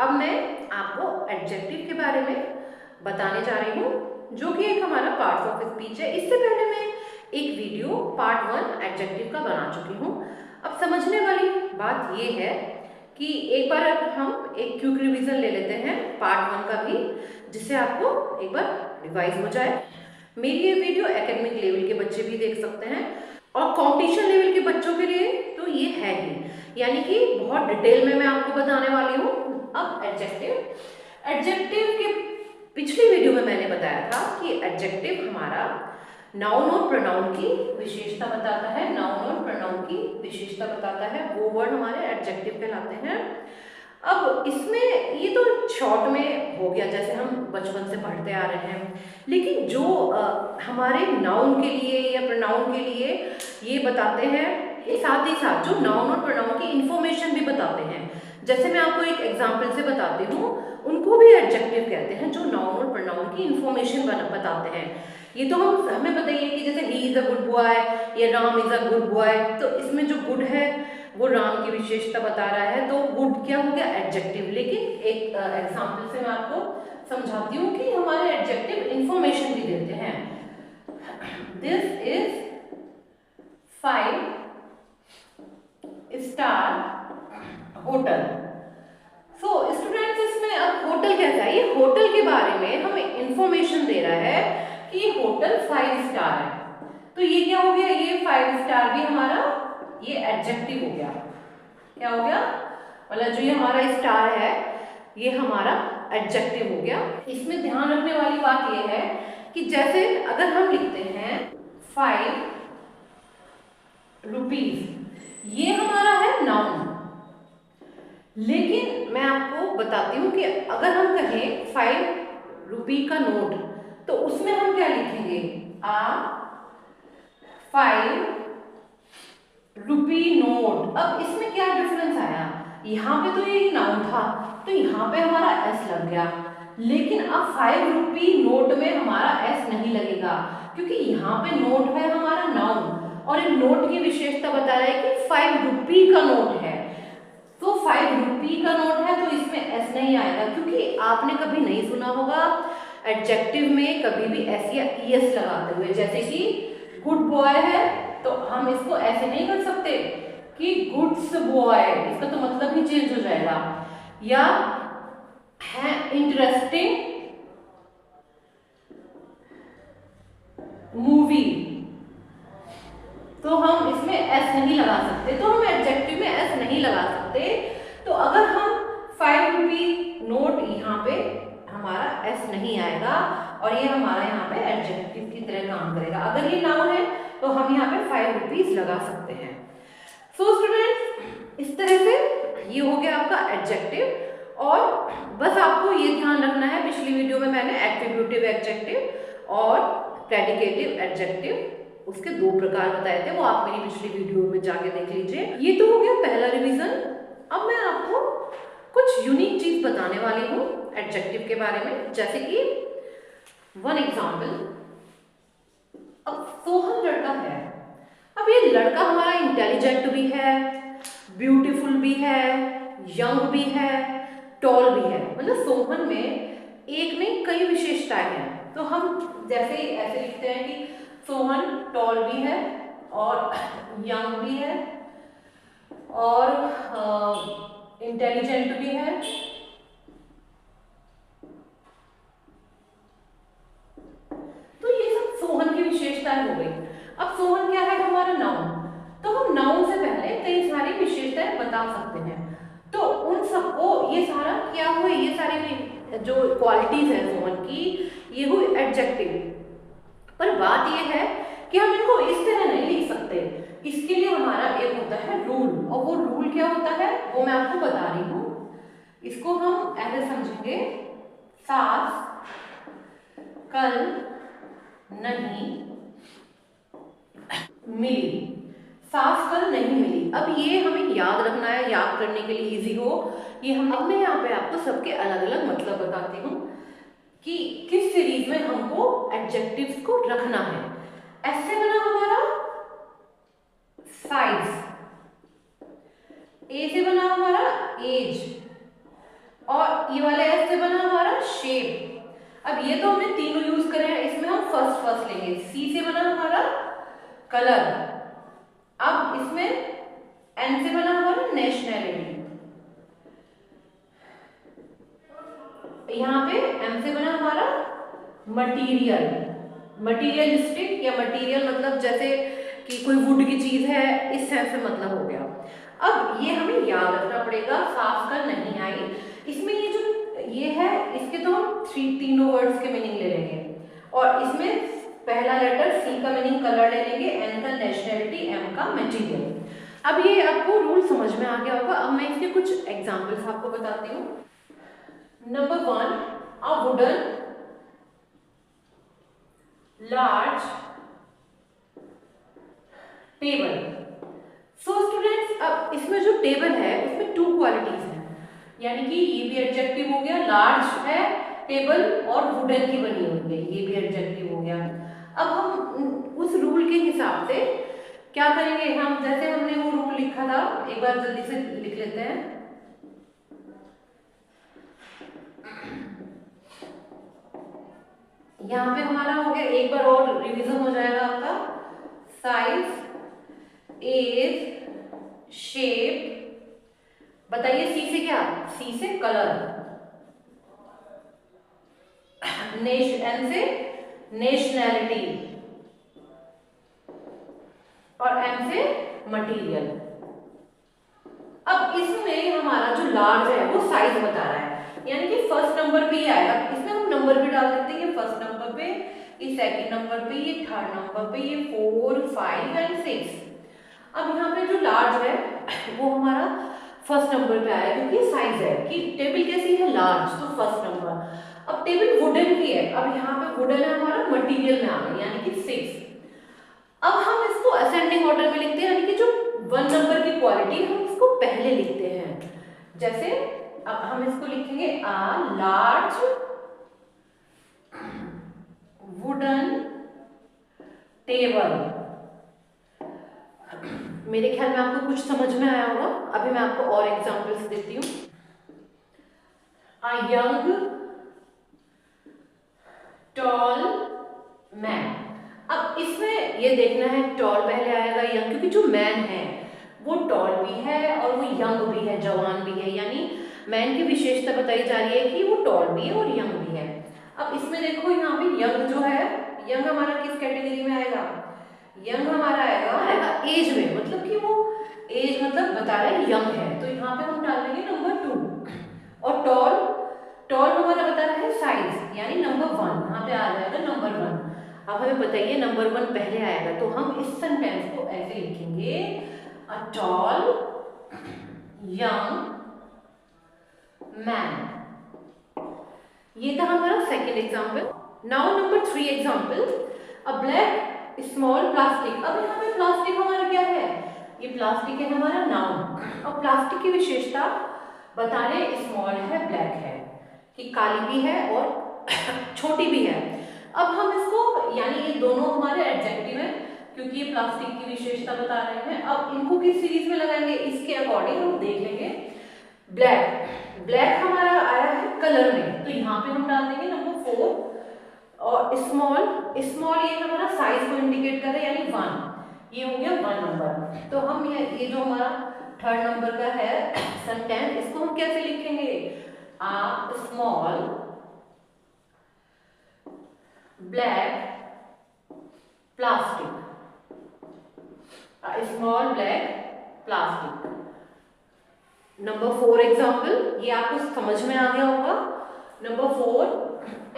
अब मैं आपको एडजेक्टिव के बारे में बताने जा रही हूँ, जो कि एक हमारा पार्ट ऑफ स्पीच है। इससे पहले मैं एक वीडियो पार्ट 1 एडजेक्टिव का बना चुकी हूँ। अब समझने वाली बात ये है कि एक बार हम एक क्विक रिवीजन ले लेते हैं पार्ट 1 का भी, जिससे आपको एक बार रिवाइज हो जाए। मेरी ये वीडियो एकेडमिक लेवल के बच्चे भी देख सकते हैं और कंपटीशन लेवल के बच्चों के लिए तो ये है ही, यानी कि बहुत डिटेल में मैं आपको बताने वाली हूँ। अब एडजेक्टिव के पिछली वीडियो में मैंने बताया था कि एडजेक्टिव हमारा नाउन और प्रोनाउन की विशेषता बताता है। नाउन और प्रोनाउन की विशेषता बताता है, वो वर्ड हमारे एडजेक्टिव कहलाते हैं। अब इसमें ये तो शॉर्ट में हो गया, जैसे हम बचपन से पढ़ते आ रहे हैं, लेकिन जो हमारे नाउन के लिए या प्रोनाउन के लिए ये बताते हैं, ये साथ ही साथ जो नाउन और प्रोनाउन की इंफॉर्मेशन भी बताते हैं। जैसे मैं आपको एक एग्जांपल से बताती हूँ, उनको भी एडजेक्टिव कहते हैं, जो नाउन और प्रोनाउन की इंफॉर्मेशन बताते हैं। ये तो हमें बताइए कि जैसे ही इज अ गुड बॉय या Ram is a good boy, तो इसमें जो गुड है वो राम की विशेषता बता रहा है, तो गुड क्या हो गया, एडजेक्टिव। लेकिन एक एग्जांपल से मैं आपको समझाती हूँ कि हमारे एडजेक्टिव इंफॉर्मेशन भी देते हैं। This is 5 star hotel. So students, इसमें अब होटल कैसा है, ये होटल के बारे में हमें इंफॉर्मेशन दे रहा है कि ये होटल 5 स्टार है। तो ये क्या हो गया, ये 5 स्टार भी हमारा ये एडजेक्टिव हो गया। क्या हो गया, मतलब जो ये हमारा स्टार है ये हमारा एडजेक्टिव हो गया। इसमें ध्यान रखने वाली बात ये है कि जैसे अगर हम लिखते हैं 5 रुपीज, ये हमारा है नाउन। लेकिन मैं आपको बताती हूँ कि अगर हम कहें 5 रुपी का नोट, तो उसमें हम क्या लिखेंगे, 5 रुपी नोट। अब इसमें क्या डिफरेंस आया, यहाँ पे तो ये नाउन था, तो यहाँ पे हमारा एस लग गया। लेकिन अब 5 रुपी नोट में हमारा एस नहीं लगेगा, क्योंकि यहाँ पे नोट है हमारा नाउन, और एक नोट की विशेषता बता रहा है कि 5 रुपी का नोट है। तो 5 रुपी का नोट है, तो इसमें एस नहीं आएगा, क्योंकि आपने कभी नहीं सुना होगा एडजेक्टिव में कभी भी एस या ईएस लगाते हुए। जैसे कि गुड बॉय है, तो हम इसको ऐसे नहीं कर सकते कि गुड्स बॉय, इसका तो मतलब ही चेंज हो जाएगा। या है इंटरेस्टिंग मूवी, तो हम इसमें एस नहीं लगा सकते, तो हम एडजेक्टिव में एस नहीं लगा सकते। तो अगर हम 5 रुपी नोट, यहाँ पे हमारा एस नहीं आएगा और ये हमारा यहाँ पे एडजेक्टिव की तरह काम करेगा। अगर ये नाउन है तो हम यहाँ पे 5 रुपीज लगा सकते हैं। सो स्टूडेंट्स, इस तरह से ये हो गया आपका एडजेक्टिव। और बस आपको ये ध्यान रखना है, पिछली वीडियो में मैंने एट्रिब्यूटिव एडजेक्टिव और प्रेडिकेटिव एडजेक्टिव उसके 2 प्रकार बताए थे, वो आप मेरी पिछली वीडियो में जाके देख लीजिए। ये तो हो गया पहला रिवीजन। अब मैं आपको कुछ यूनिक चीज बताने वाली हूँ एडजेक्टिव के बारे में, जैसे कि 1 एग्जाम्पल। अब सोहन लड़का है। अब ये लड़का हमारा इंटेलिजेंट भी है, ब्यूटीफुल भी है, यंग भी है, टॉल भी है। मतलब सोहन में एक नहीं कई विशेषताएं हैं। तो हम जैसे ऐसे लिखते हैं कि सोहन टॉल भी है और यंग भी है और इंटेलिजेंट भी है, तो ये सब सोहन की विशेषताएं हो गई। अब सोहन क्या है, हमारा नाउन। तो हम नाउन से पहले कई सारी विशेषताएं बता सकते हैं, तो उन सबको ये सारा क्या हुए, ये सारी जो क्वालिटीज है सोहन की, ये हुई एडजेक्टिव। पर बात ये है कि हम इनको इस तरह नहीं लिख सकते, इसके लिए हमारा एक होता है रूल, और वो रूल क्या होता है वो मैं आपको बता रही हूँ। इसको हम ऐसे समझेंगे, सास कल नहीं मिली, सास कल नहीं मिली। अब ये हमें याद रखना है, याद करने के लिए इजी हो, ये हम अब मैं यहाँ पे आपको सबके अलग अलग मतलब बताती हूँ कि किस सीरीज में हमको एडजेक्टिव्स को रखना है। ऐसे बना हमारा साइज, ए से बना हमारा एज, और ये वाले एस से बना हमारा शेप। अब ये तो हमने तीनों यूज करे हैं, इसमें हम फर्स्ट लेंगे। सी से बना हमारा कलर। अब इसमें एन से बना हमारा नेशनैलिटी। यहाँ पे एम से बना हमारा मटीरियल, मटीरियलिस्टिक या मटीरियल मतलब जैसे कि कोई वुड की चीज है, इस सेंस में मतलब हो गया। अब ये हमें याद रखना पड़ेगा, साफ कर नहीं आई। इसमें ये जो ये है, इसके तो हम तीनों वर्ड्स के मीनिंग ले लेंगे, और इसमें पहला लेटर सी का मीनिंग कलर ले लेंगे, एन का नेशनैलिटी, एम का मटीरियल। अब ये आपको रूल समझ में आ गया होगा। अब मैं इसके कुछ एग्जाम्पल्स आपको बताती हूँ। Number 1, a wooden large table. So students, अब इसमें जो टेबल है उसमें 2 क्वालिटीज हैं, यानी कि ये भी एडजेक्टिव हो गया, लार्ज है टेबल और वुडन की बनी हुई है, ये भी एडजेक्टिव हो गया। अब हम उस रूल के हिसाब से क्या करेंगे, हम जैसे हमने वो रूल लिखा था, एक बार जल्दी से लिख लेते हैं। यहाँ पे हमारा हो गया, एक बार और रिवीजन हो जाएगा आपका। साइज, एज, शेप, बताइए सी से क्या, सी से कलर, एन से नेशनैलिटी और एम से मटीरियल। अब इसमें हमारा जो लार्ज है वो साइज बता रहा है, यानी कि फर्स्ट नंबर पे ही आएगा। इसमें हम नंबर भी डाल देते हैं, फर्स्ट नंबर पे, ये सेकंड नंबर पे, ये थर्ड नंबर पे, ये 4, 5 एंड 6। अब यहाँ पे जो लार्ज है वो हमारा फर्स्ट नंबर पे आया, क्योंकि साइज है कि टेबल कैसी है, लार्ज, तो फर्स्ट नंबर। अब टेबल वुडन की है, अब यहाँ पे वुडन है हमारा मटीरियल में आ गया, यानी कि 6। अब हम इसको असेंडिंग ऑर्डर में लिखते हैं, यानी कि जो 1 नंबर की क्वालिटी हम इसको पहले लिखते हैं। जैसे अब हम इसको लिखेंगे आ लार्ज वुडन टेबल। मेरे ख्याल में आपको कुछ समझ में आया होगा। अभी मैं आपको और एग्जांपल्स देती हूँ। आ यंग टॉल मैन। अब इसमें ये देखना है टॉल पहले आएगा यंग, क्योंकि जो मैन है वो टॉल भी है और वो यंग भी है, जवान भी है, यानी मैन की विशेषता बताई जा रही है कि वो टॉल भी है और यंग भी है। अब इसमें देखो यहाँ पे यंग जो है, यंग हमारा किस कैटेगरी में आएगा, यंग हमारा आएगा एज में, मतलब कि वो एज मतलब बता रहा है यंग है, तो यहाँ पे हम डाल देंगे नंबर 2। और टॉल हमारा बता रहा है साइज, यानी नंबर 1, यहाँ पे आ जाएगा नंबर 1। अब हमें बताइए नंबर 1 पहले आएगा, तो हम इस सेंटेंस को ऐसे लिखेंगे, अ टॉल यंग मैन। ये था हमारा second example. Now number 3 example, अ ब्लैक स्मॉल प्लास्टिक। अब यहाँ पे प्लास्टिक हमारा क्या है, ये प्लास्टिक है हमारा नाउन, और प्लास्टिक की विशेषता बता रहे स्मॉल है, ब्लैक है, कि काली भी है और छोटी भी है। अब हम इसको, यानी ये दोनों हमारे एडजेक्टिव हैं, क्योंकि ये प्लास्टिक की विशेषता बता रहे हैं। अब इनको किस सीरीज में लगाएंगे, इसके अकॉर्डिंग हम देख लेंगे। ब्लैक हमारा आया है कलर में, तो यहाँ पे हम डाल देंगे नंबर 4। और स्मॉल ये हमारा साइज को इंडिकेट कर रहा है, यानी 1, ये हो गया 1 नंबर। तो हम ये जो हमारा थर्ड नंबर का है सेंटेंस, इसको हम कैसे लिखेंगे, a small black plastic, small black plastic. Number 4 example, ये आपको समझ में आ गया होगा। Number 4,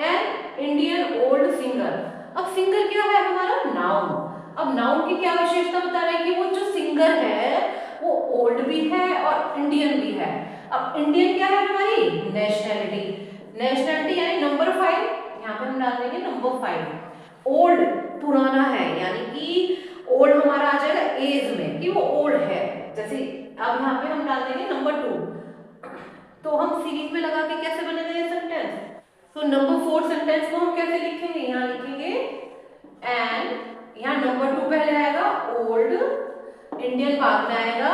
an Indian old singer. अब सिंगर क्या है हमारा, नाउन। अब नाउन की क्या विशेषता बता रहे हैं कि वो जो सिंगर है वो ओल्ड भी है और इंडियन भी है। अब इंडियन क्या है हमारी, नेशनैलिटी यानी नंबर 5, यहाँ पे हम डाल देंगे नंबर 5। ओल्ड पुराना है, यानी कि ओल्ड हमारा आ जाएगा एज में, कि वो ओल्ड है। जैसे अब यहाँ पे हम डाल देंगे नंबर 2। तो हम सीरीज में लगा के कैसे बनेगा ये सेंटेंस, तो नंबर 4 सेंटेंस को हम कैसे लिखेंगे, यहाँ लिखेंगे एंड, यहाँ नंबर 2 पहले आएगा, ओल्ड, इंडियन बाद में आएगा,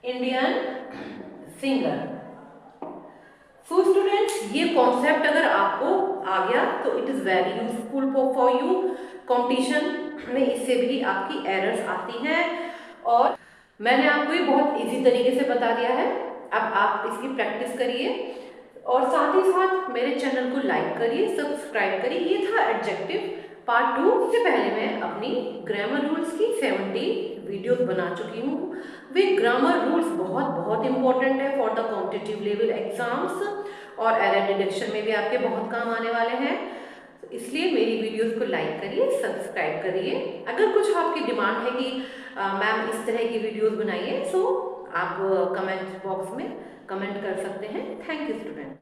इंडियन सिंगर। सो स्टूडेंट्स, ये कॉन्सेप्ट अगर आपको आ गया तो it is very useful for you. Competition में इससे भी आपकी एरर्स आती हैं और मैंने आपको ये बहुत इजी तरीके से बता दिया है। अब आप इसकी प्रैक्टिस करिए और साथ ही साथ मेरे चैनल को लाइक करिए, सब्सक्राइब करिए। ये था एडजेक्टिव पार्ट 2। से पहले मैं अपनी ग्रामर रूल्स की 70 वीडियोस बना चुकी हूँ। वे ग्रामर रूल्स बहुत बहुत इंपॉर्टेंट है for the competitive level exams और एरर डिटेक्शन में भी आपके बहुत काम आने वाले हैं। इसलिए मेरी वीडियोस को लाइक करिए, सब्सक्राइब करिए। अगर कुछ आपकी डिमांड है कि मैम इस तरह की वीडियोस बनाइए, सो आप कमेंट बॉक्स में कमेंट कर सकते हैं। Thank you student.